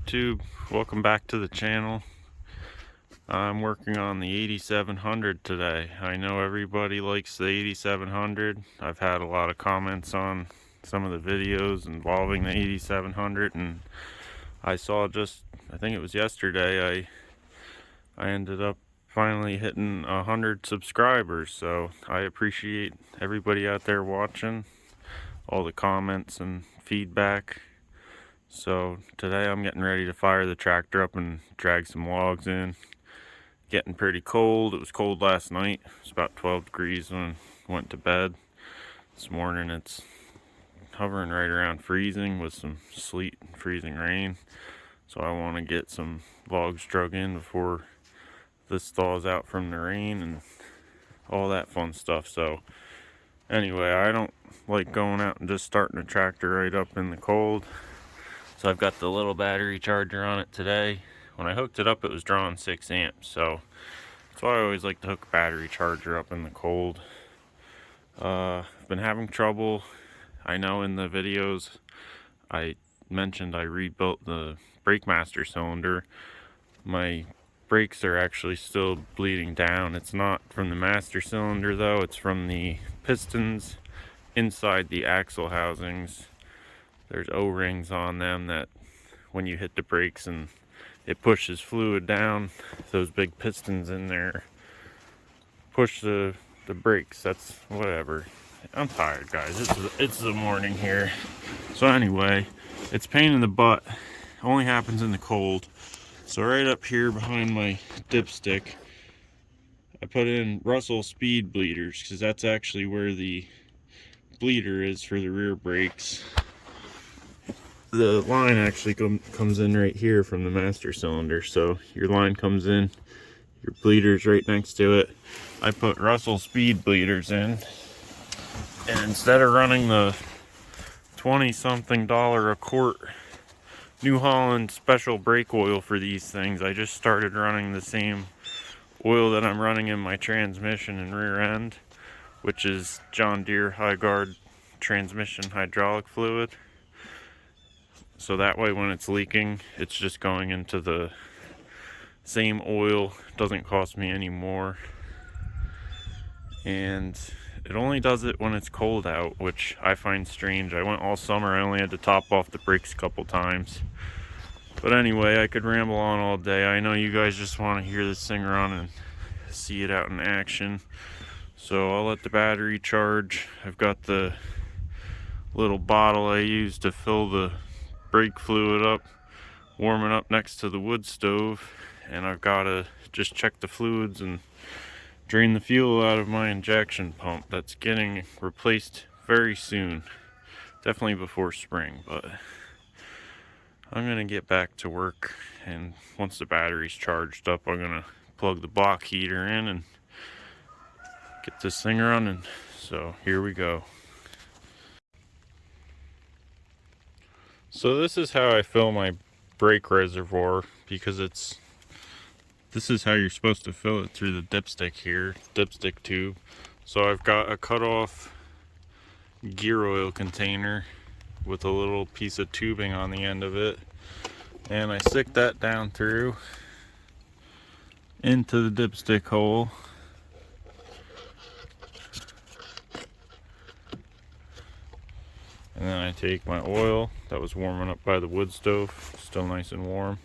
YouTube? Welcome back to the channel. I'm working on the 8700 today. I know everybody likes the 8700. I've had a lot of comments on some of the videos involving the 8700, and I saw I think it was yesterday, I ended up finally hitting 100 subscribers, so I appreciate everybody out there watching, all the comments and feedback. So today I'm getting ready to fire the tractor up and drag some logs in. Getting pretty cold. It was cold last night. It was about 12 degrees when I went to bed. This morning it's hovering right around freezing with some sleet and freezing rain. So I want to get some logs drug in before this thaws out from the rain and all that fun stuff. So anyway, I don't like going out and just starting a tractor right up in the cold. So I've got the little battery charger on it today. When I hooked it up, it was drawing 6 amps. So that's why I always like to hook a battery charger up in the cold. I've been having trouble. I know in the videos I mentioned I rebuilt the brake master cylinder. My brakes are actually still bleeding down. It's not from the master cylinder though, it's from the pistons inside the axle housings. There's O-rings on them that when you hit the brakes and it pushes fluid down, those big pistons in there push the brakes. That's whatever. I'm tired, guys. It's the morning here. So anyway, it's pain in the butt. Only happens in the cold. So right up here behind my dipstick, I put in Russell speed bleeders because that's actually where the bleeder is for the rear brakes. The line actually comes in right here from the master cylinder. So your line comes in, your bleeder's right next to it. I put Russell speed bleeders in, and instead of running the $20-something a quart New Holland special brake oil for these things, I just started running the same oil that I'm running in my transmission and rear end, which is John Deere Hi-Guard transmission hydraulic fluid. So that way when it's leaking, it's just going into the same oil. It doesn't cost me any more. And it only does it when it's cold out, which I find strange. I went all summer, I only had to top off the brakes a couple times. But anyway, I could ramble on all day. I know you guys just want to hear this thing run and see it out in action. So I'll let the battery charge. I've got the little bottle I use to fill the brake fluid up, warming up next to the wood stove, and I've got to just check the fluids and drain the fuel out of my injection pump. That's getting replaced very soon, definitely before spring, but I'm gonna get back to work, and once the battery's charged up, I'm gonna plug the block heater in and get this thing running. So here we go. So this is how I fill my brake reservoir, because this is how you're supposed to fill it, through the dipstick here, dipstick tube. So I've got a cut off gear oil container with a little piece of tubing on the end of it, and I stick that down through into the dipstick hole. And then I take my oil that was warming up by the wood stove, still nice and warm,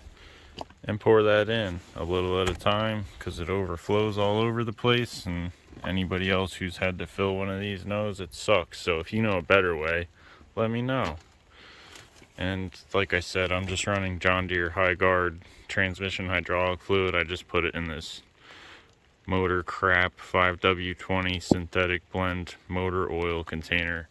and pour that in a little at a time, because it overflows all over the place, and anybody else who's had to fill one of these knows it sucks. So if you know a better way, let me know. And like I said, I'm just running John Deere Hi-Guard transmission hydraulic fluid. I just put it in this Motor Crap 5W20 synthetic blend motor oil container.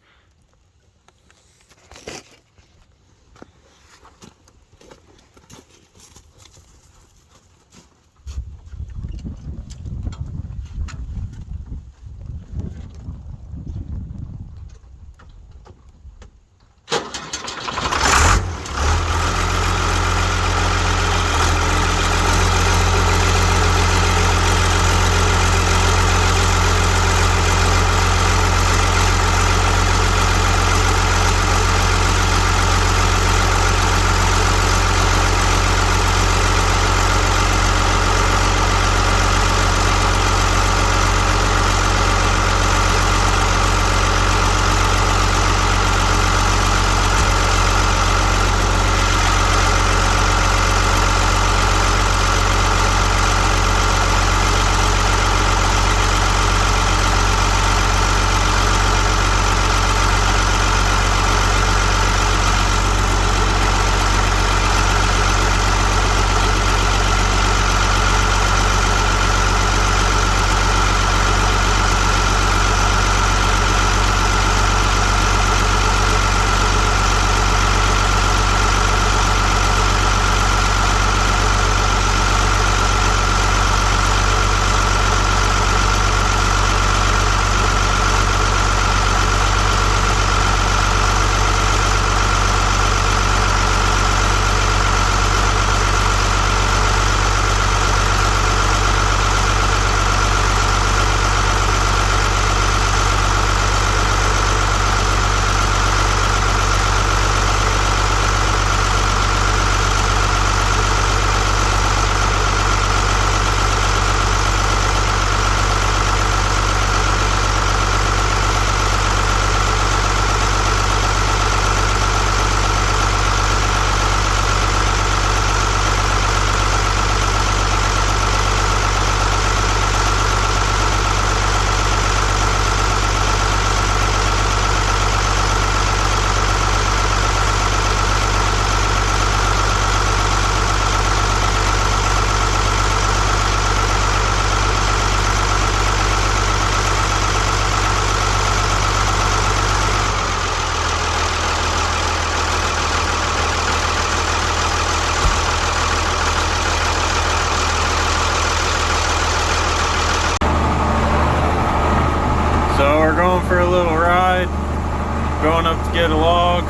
going up to get a log.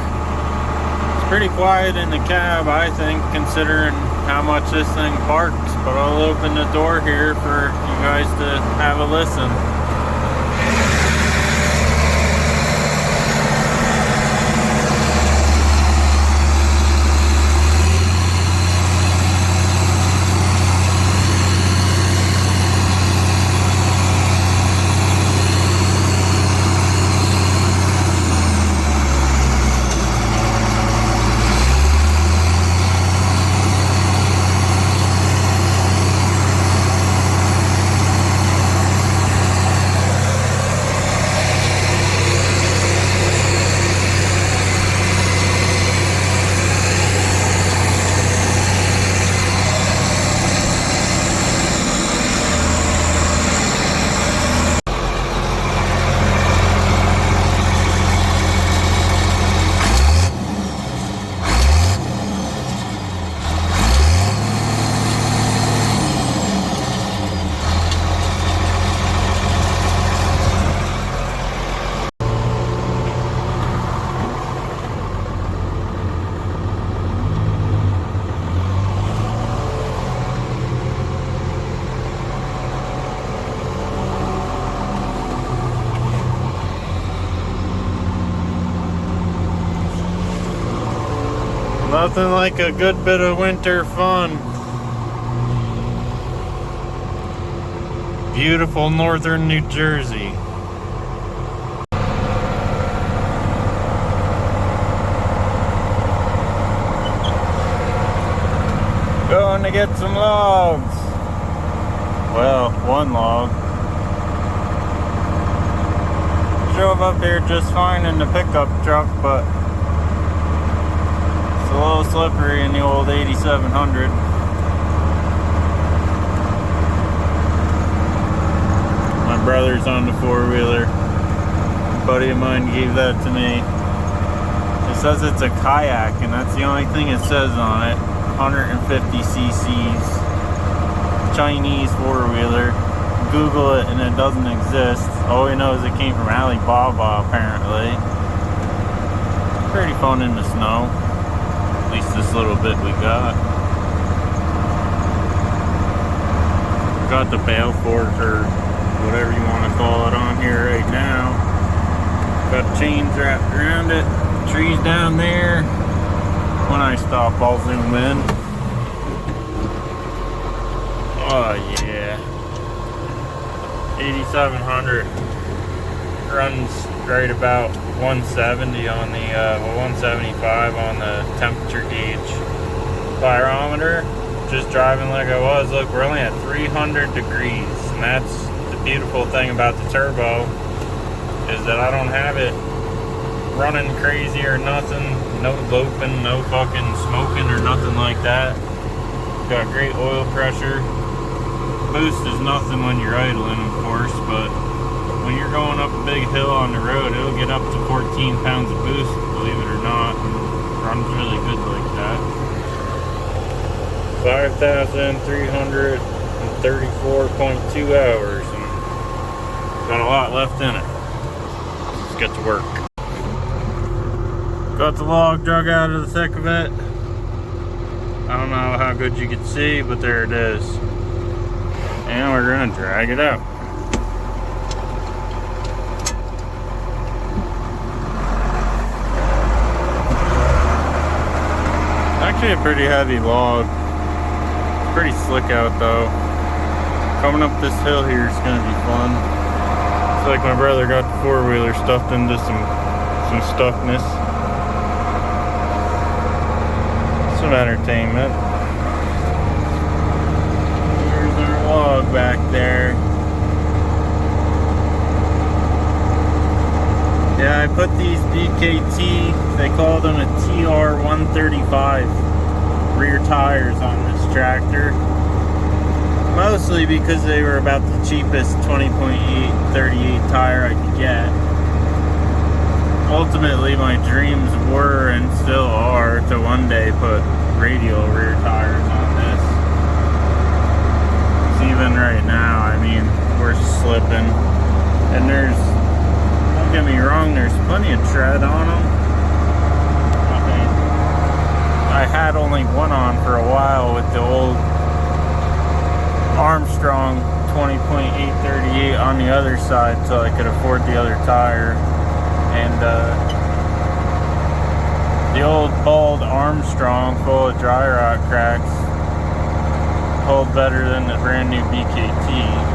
It's pretty quiet in the cab, I think, considering how much this thing barks, but I'll open the door here for you guys to have a listen. Nothing like a good bit of winter fun. Beautiful northern New Jersey. Going to get some logs. Well, one log. Drove up here just fine in the pickup truck, but a little slippery in the old 8700. My brother's on the four-wheeler. A buddy of mine gave that to me. It says it's a kayak, and that's the only thing it says on it. 150 cc's. Chinese four-wheeler. Google it and it doesn't exist. All we know is it came from Alibaba, apparently. Pretty fun in the snow. At least this little bit we got. Got the bale fork, or whatever you want to call it, on here right now. Got chains wrapped around it. Trees down there. When I stop, I'll zoom in. Oh yeah. 8700 runs right about 170 on the 175 on the temperature gauge pyrometer. Just driving like I was. Look, we're only at 300 degrees, and that's the beautiful thing about the turbo, is that I don't have it running crazy or nothing. No loping, no fucking smoking or nothing like that. Got great oil pressure. Boost is nothing when you're idling, of course, but when you're going up a big hill on the road, it'll get up to 14 pounds of boost, believe it or not, and runs really good like that. 5,334.2 hours, and got a lot left in it. Let's get to work. Got the log drug out of the thick of it. I don't know how good you can see, but there it is. And we're gonna drag it out. Actually a pretty heavy log. It's pretty slick out though. Coming up this hill here is gonna be fun. It's like my brother got the four-wheeler stuffed into some stuckness. Some entertainment. Here's our log back there. Yeah, I put these BKT, they call them a TR135 rear tires on this tractor. Mostly because they were about the cheapest 20.8 38 tire I could get. Ultimately, my dreams were and still are to one day put radial rear tires on this. 'Cause even right now, I mean, we're slipping, and there's Don't get me wrong, there's plenty of tread on them. I had only one on for a while with the old Armstrong 20.838 on the other side, so I could afford the other tire. And the old bald Armstrong full of dry rot cracks hold better than the brand new BKT.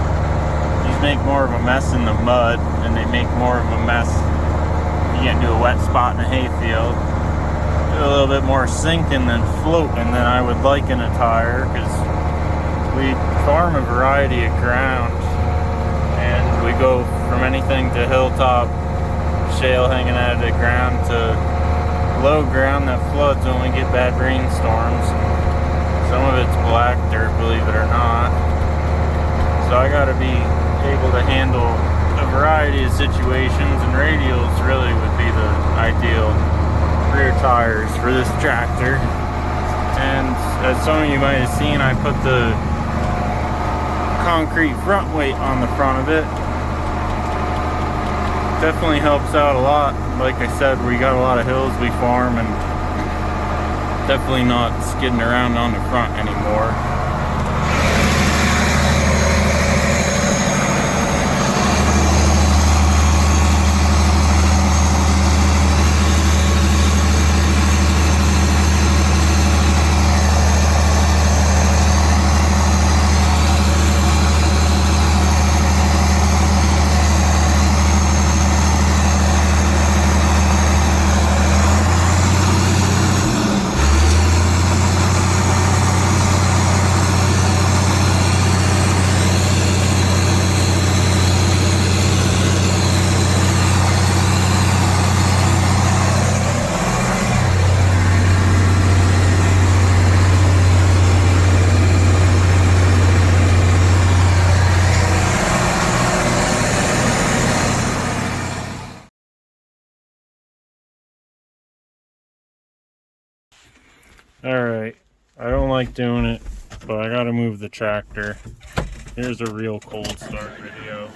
These make more of a mess in the mud, and they make more of a mess if you get into a wet spot in a hayfield. A little bit more sinking than floating than I would like in a tire, because we farm a variety of ground, and we go from anything to hilltop shale hanging out of the ground to low ground that floods when we get bad rainstorms. Some of it's black dirt, believe it or not. So I gotta be able to handle a variety of situations, and radials really would be the ideal rear tires for this tractor. And as some of you might have seen, I put the concrete front weight on the front of it. Definitely helps out a lot. Like I said, we got a lot of hills we farm, and definitely not skidding around on the front anymore. Alright, I don't like doing it, but I gotta move the tractor. Here's a real cold start video.